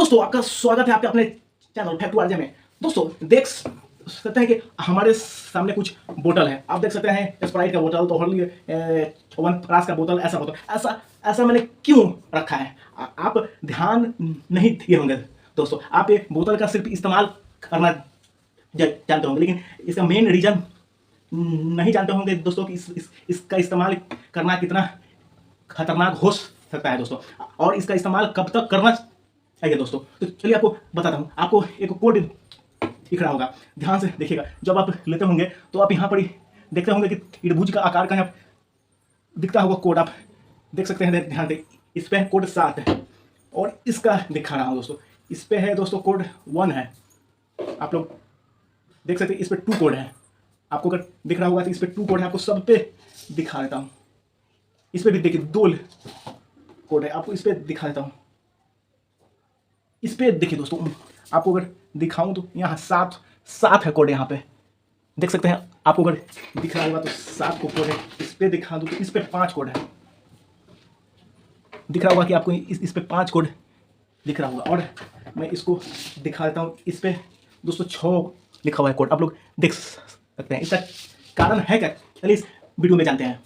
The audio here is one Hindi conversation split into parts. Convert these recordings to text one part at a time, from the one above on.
दोस्तों आपका स्वागत है आपके अपने चैनल फैक्ट टू आरजे में। दोस्तों देख सकते हैं कि हमारे सामने कुछ बोतल है। आप देख सकते हैं स्प्राइट का बोतल, तो वन का बोतल, ऐसा बोतल, ऐसा ऐसा मैंने क्यों रखा है आप ध्यान नहीं दिए होंगे। दोस्तों आप ये बोतल का सिर्फ इस्तेमाल करना जानते होंगे, लेकिन इसका मेन रीजन नहीं जानते होंगे दोस्तों कि इसका इस्तेमाल करना कितना खतरनाक हो सकता है दोस्तों, और इसका इस्तेमाल कब तक करना चाहिए दोस्तों। तो चलिए आपको बताता हूँ। आपको एक कोड दिख रहा होगा, ध्यान से देखिएगा। जब आप लेते होंगे तो आप यहाँ पर ही देखते होंगे कि त्रिभुज का आकार का यहाँ दिखता होगा कोड, आप देख सकते हैं ध्यान से। इस पे कोड 7 है और इसका दिखा रहा हूँ दोस्तों। इस पे है दोस्तों कोड 1 है, आप लोग देख सकते हैं। इस पे 2 कोड है, आपको अगर दिख रहा होगा तो इस पे 2 कोड है। आपको सब पे दिखा देता हूँ। इस पे भी देखिए 2 कोड है, आपको इस पे दिखा देता हूँ। इस पे देखिए दोस्तों, आपको अगर दिखाऊं तो यहाँ 7 है कोड, यहाँ पे देख सकते हैं। आपको अगर दिख रहा होगा तो 7 को कोड है। इस पे दिखा दूं तो इस पे 5 कोड है। दिख रहा होगा कि आपको इस पे 5 कोड दिख रहा होगा। और मैं इसको दिखा देता हूँ। इस पे दोस्तों 6 लिखा हुआ है कोड, आप लोग देख सकते हैं। इसका कारण है क्या, चलिए इस वीडियो में जानते हैं।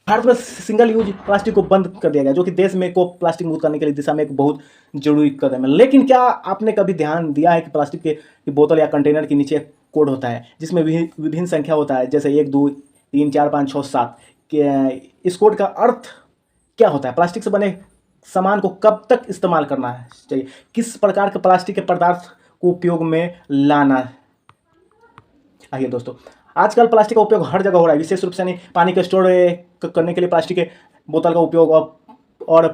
भारत में सिंगल यूज प्लास्टिक को बंद कर दिया गया, जो कि देश में को प्लास्टिक मुक्त करने के लिए दिशा में एक बहुत जरूरी कदम है। लेकिन क्या आपने कभी ध्यान दिया है कि प्लास्टिक की बोतल या कंटेनर के नीचे कोड होता है जिसमें विभिन्न संख्या होता है, जैसे 1 2 3 4 5 6 7 के। इस कोड का अर्थ क्या होता है? प्लास्टिक से बने सामान को कब तक इस्तेमाल करना चाहिए, किस प्रकार के प्लास्टिक के पदार्थ को उपयोग में लाना। आइए दोस्तों, आजकल प्लास्टिक का उपयोग हर जगह हो रहा है, विशेष रूप से नहीं पानी को स्टोर करने के लिए प्लास्टिक के बोतल का उपयोग और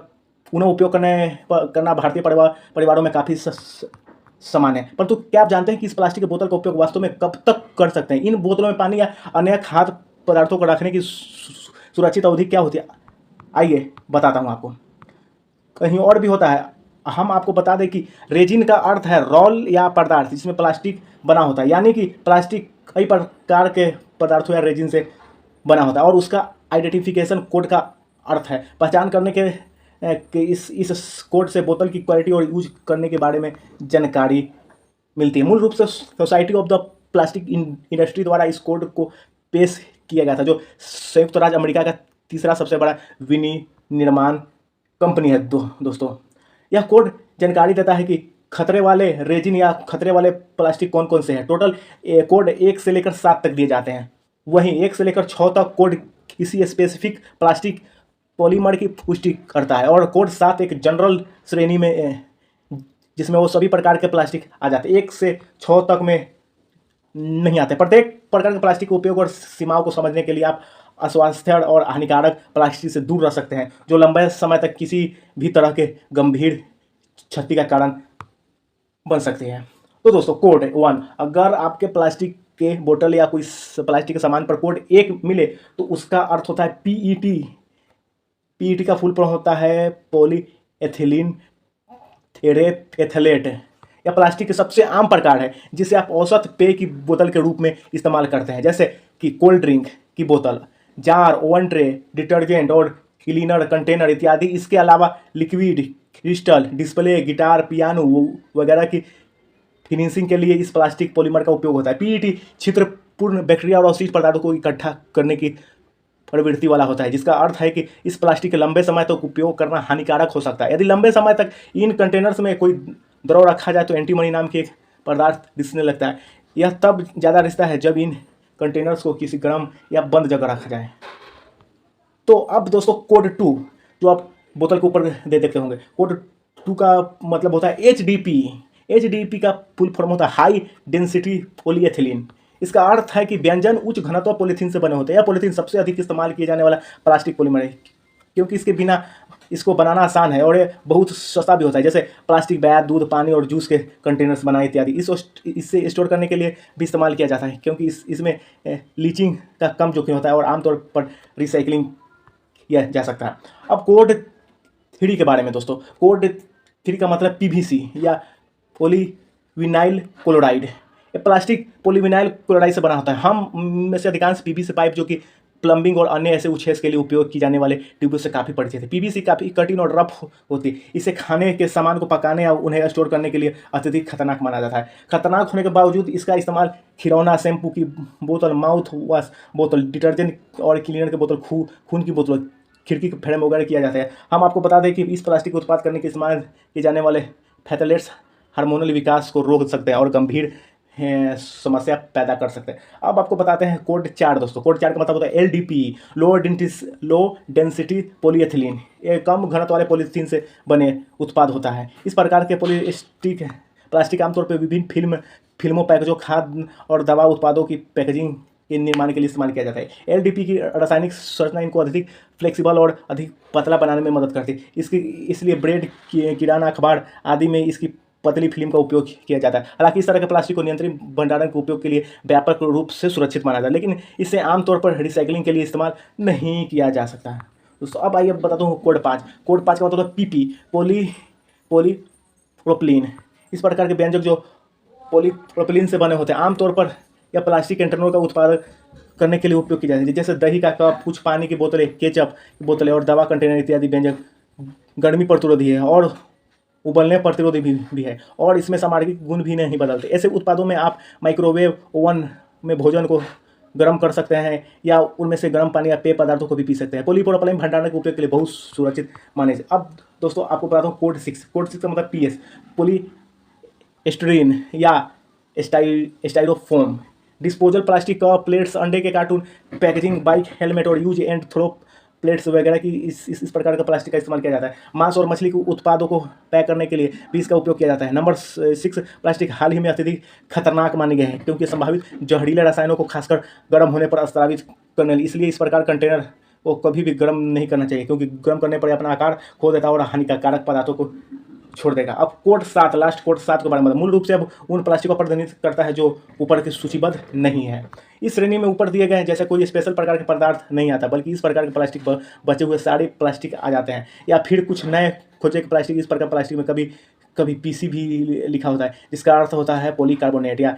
पुनः उपयोग करना भारतीय परिवारों में काफ़ी सामान्य है। परंतु क्या आप जानते हैं कि इस प्लास्टिक के बोतल का उपयोग वास्तव में कब तक कर सकते हैं? इन बोतलों में पानी या अन्य खाद्य पदार्थों को रखने की सुरक्षित अवधि क्या होती है? आइए बताता हूँ आपको। कहीं और भी होता है। हम आपको बता दें कि रेजिन का अर्थ है रोल या पदार्थ जिसमें प्लास्टिक बना होता है, यानी कि प्लास्टिक कई प्रकार के पदार्थों या रेजिन से बना होता है। और उसका आइडेंटिफिकेशन कोड का अर्थ है पहचान करने के इस कोड से बोतल की क्वालिटी और यूज करने के बारे में जानकारी मिलती है। मूल रूप से society of the plastic industry द्वारा इस कोड को पेश किया गया था, जो संयुक्त राज्य अमेरिका का तीसरा सबसे बड़ा विनिर्माण कंपनी है दोस्तों। यह कोड जानकारी देता है कि खतरे वाले रेजिन या खतरे वाले प्लास्टिक कौन कौन से हैं। टोटल कोड 1 से लेकर 7 तक दिए जाते हैं। वहीं 1 से लेकर 6 तक कोड किसी स्पेसिफिक प्लास्टिक पॉलीमर की पुष्टि करता है। और कोड 7 एक जनरल श्रेणी में जिसमें वो सभी प्रकार के प्लास्टिक आ जाते हैं। 1 से 6 तक में नहीं आते। प्रत्येक प्रकार के प्लास्टिक के उपयोग और सीमाओं को समझने के लिए आप अस्वास्थ्य और हानिकारक प्लास्टिक से दूर रह सकते हैं, जो लंबे समय तक किसी भी तरह के गंभीर क्षति का कारण बन सकती है। तो दोस्तों कोड 1, अगर आपके प्लास्टिक के बोतल या कोई प्लास्टिक के सामान पर कोड 1 मिले तो उसका अर्थ होता है पीईटी। पीईटी का फुल फॉर्म होता है पॉलीएथिलीन टेरेफ्थलेट। यह प्लास्टिक के सबसे आम प्रकार है जिसे आप औसत पेय की बोतल के रूप में इस्तेमाल करते हैं, जैसे कि कोल्ड ड्रिंक की बोतल, जार, ओवन ट्रे, डिटर्जेंट और क्लीनर कंटेनर इत्यादि। इसके अलावा liquid crystal display, guitar, piano वगैरह की फिनिशिंग के लिए इस प्लास्टिक पॉलीमर का उपयोग होता है। पीईटी छिद्रपूर्ण बैक्टीरिया और अवशिष्ट पदार्थों को इकट्ठा करने की प्रवृत्ति वाला होता है, जिसका अर्थ है कि इस प्लास्टिक के लंबे समय तक उपयोग करना हानिकारक हो सकता है। यदि लंबे समय तक इन कंटेनर्स में कोई द्रव रखा जाए तो एंटीमनी नाम के एक पदार्थ रिसने लगता है। यह तब ज़्यादा रिसता है जब इन कंटेनर्स को किसी गर्म या बंद जगह रखा जाए। तो अब दोस्तों कोड 2 जो आप बोतल के ऊपर दे देखते होंगे, कोड 2 का मतलब होता है एचडीपी। एचडीपी का फुल फॉर्म होता है हाई डेंसिटी पॉलीएथिलीन। इसका अर्थ है कि व्यंजन उच्च घनत्व पॉलीथीन से बने होते हैं। यह पॉलीथीन सबसे अधिक इस्तेमाल किए जाने वाला प्लास्टिक पॉलीमर है, क्योंकि इसके बिना इसको बनाना आसान है और ये बहुत सस्ता भी होता है। जैसे प्लास्टिक बैग, दूध, पानी और जूस के कंटेनर्स बनाए इत्यादि इससे स्टोर करने के लिए भी इस्तेमाल किया जाता है, क्योंकि इसमें लीचिंग का कम जोखिम होता है और आमतौर पर रिसाइकलिंग किया जा सकता है। अब कोड 3 के बारे में दोस्तों। कोड 3 का मतलब पीवीसी या पॉलीविनाइल क्लोराइड। ये प्लास्टिक पॉलीविनाइल क्लोराइड से बना होता है। हम में से अधिकांश पीवीसी पाइप जो कि प्लम्बिंग और अन्य ऐसे उछेस के लिए उपयोग की जाने वाले ट्यूबों से काफ़ी परिचित है। पीवीसी काफ़ी कठिन और रफ होती है। इसे खाने के सामान को पकाने या उन्हें स्टोर करने के लिए अत्यधिक खतरनाक माना जाता है। खतरनाक होने के बावजूद इसका इस्तेमाल खिलौना, शैम्पू की बोतल, माउथ वॉश बोतल, डिटर्जेंट और क्लीनर की बोतल, खून की बोतल, खिड़की के फ्रेम वगैरह किया जाता है। हम आपको बता दें कि इस प्लास्टिक उत्पाद करने के इस्तेमाल किए जाने वाले फैथलेट्स हार्मोनल विकास को रोक सकते हैं और गंभीर समस्या पैदा कर सकते हैं। अब आपको बताते हैं कोड 4 दोस्तों। कोड 4 का मतलब होता है एलडीपी, लो डेंसिटी पॉलीएथिलीन। ये कम घनत्व वाले पॉलीथीन से बने उत्पाद होता है। इस प्रकार के पॉलीस्टिक प्लास्टिक आमतौर पर विभिन्न फिल्मों, पैकेजों, खाद्य और दवा उत्पादों की पैकेजिंग के निर्माण के लिए इस्तेमाल किया जाता है। एलडीपी की रासायनिक संरचना इनको अधिक फ्लेक्सिबल और अधिक पतला बनाने में मदद करती है। इसलिए ब्रेड, किराना, अखबार आदि में इसकी पतली फिल्म का उपयोग किया जाता है। हालांकि इस तरह के प्लास्टिक को नियंत्रित भंडारण के उपयोग के लिए व्यापक रूप से सुरक्षित माना जाता है, लेकिन इसे आमतौर पर रिसाइकलिंग के लिए इस्तेमाल नहीं किया जा सकता है दोस्तों। अब आइए बताता हूँ कोड 5। कोड 5 का मतलब पीपी, पॉलीप्रोपिलीन। इस प्रकार के व्यंजक जो पॉलीप्रोपिलीन से बने होते हैं आमतौर पर या प्लास्टिक कंटेनरों का उत्पादन करने के लिए उपयोग की जाती है, जैसे दही का कप, कुछ पानी की बोतलें, केचप की बोतलें और दवा कंटेनर इत्यादि व्यंजक गर्मी प्रतिरोधी है और उबलने प्रतिरोधी भी है और इसमें सामग्रिक गुण भी नहीं बदलते। ऐसे उत्पादों में आप माइक्रोवेव ओवन में भोजन को गर्म कर सकते हैं या उनमें से गर्म पानी या पेय पदार्थों को भी पी सकते हैं। पॉलीप्रोपिलीन भंडारण के उपयोग के लिए बहुत सुरक्षित माने जाते हैं। अब दोस्तों आपको बताता हूँ कोड 6। कोड 6 का मतलब पीएस, पॉलीस्टाइरीन या styrofoam. Disposal plastic cup, plates, अंडे के कार्टून, पैकेजिंग, बाइक, हेलमेट और यूज एंड थ्रो प्लेट्स वगैरह की इस प्रकार का प्लास्टिक का इस्तेमाल किया जाता है। मांस और मछली के उत्पादों को पैक करने के लिए भी इसका उपयोग किया जाता है। नंबर 6 प्लास्टिक हाल ही में अत्यधिक खतरनाक माने गए हैं क्योंकि संभावित जहरीले रसायनों को खासकर गर्म होने पर स्रावित करने, इसलिए इस प्रकार कंटेनर को कभी भी गर्म नहीं करना चाहिए क्योंकि गर्म करने पर अपना आकार खो देता है और हानिकारक पदार्थों को छोड़ देगा। अब कोड 7, लास्ट कोड 7 के बारे में मूल रूप से अब उन प्लास्टिक को प्रतिनिधित्व करता है जो ऊपर की सूचीबद्ध नहीं है। इस श्रेणी में ऊपर दिए गए हैं जैसे कोई स्पेशल प्रकार के पदार्थ नहीं आता, बल्कि इस प्रकार के प्लास्टिक पर बचे हुए सारे प्लास्टिक आ जाते हैं, या फिर कुछ नए खोजे के प्लास्टिक। इस प्रकार प्लास्टिक में कभी कभी पीसी भी लिखा होता है, जिसका अर्थ होता है पॉलीकार्बोनेट या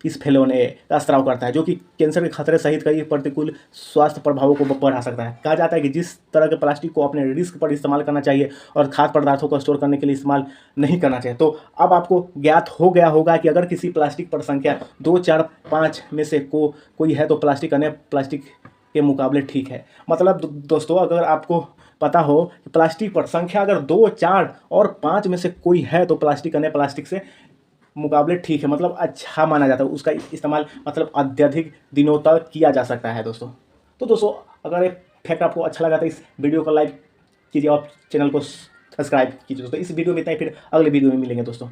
बिस्फेनोल ए का स्राव करता है, जो कि कैंसर के खतरे सहित कई प्रतिकूल स्वास्थ्य प्रभावों को बढ़ा सकता है। कहा जाता है कि जिस तरह के प्लास्टिक को अपने रिस्क पर इस्तेमाल करना चाहिए और खाद्य पदार्थों को स्टोर करने के लिए इस्तेमाल नहीं करना चाहिए। तो अब आपको ज्ञात हो गया होगा कि अगर किसी प्लास्टिक पर संख्या 2, 4, 5 में से कोई है तो प्लास्टिक अन्य प्लास्टिक के मुकाबले ठीक है। मतलब दोस्तों अगर आपको पता हो कि प्लास्टिक पर संख्या अगर 2, 4 और 5 में से कोई है तो प्लास्टिक अन्य प्लास्टिक से मुकाबले ठीक है, मतलब अच्छा माना जाता है। उसका इस्तेमाल मतलब अत्यधिक दिनों तक किया जा सकता है दोस्तों। तो दोस्तों अगर ये फैक्ट आपको अच्छा लगा तो इस वीडियो को लाइक कीजिए और चैनल को सब्सक्राइब कीजिए दोस्तों। इस वीडियो में इतना ही, फिर अगले वीडियो में मिलेंगे दोस्तों।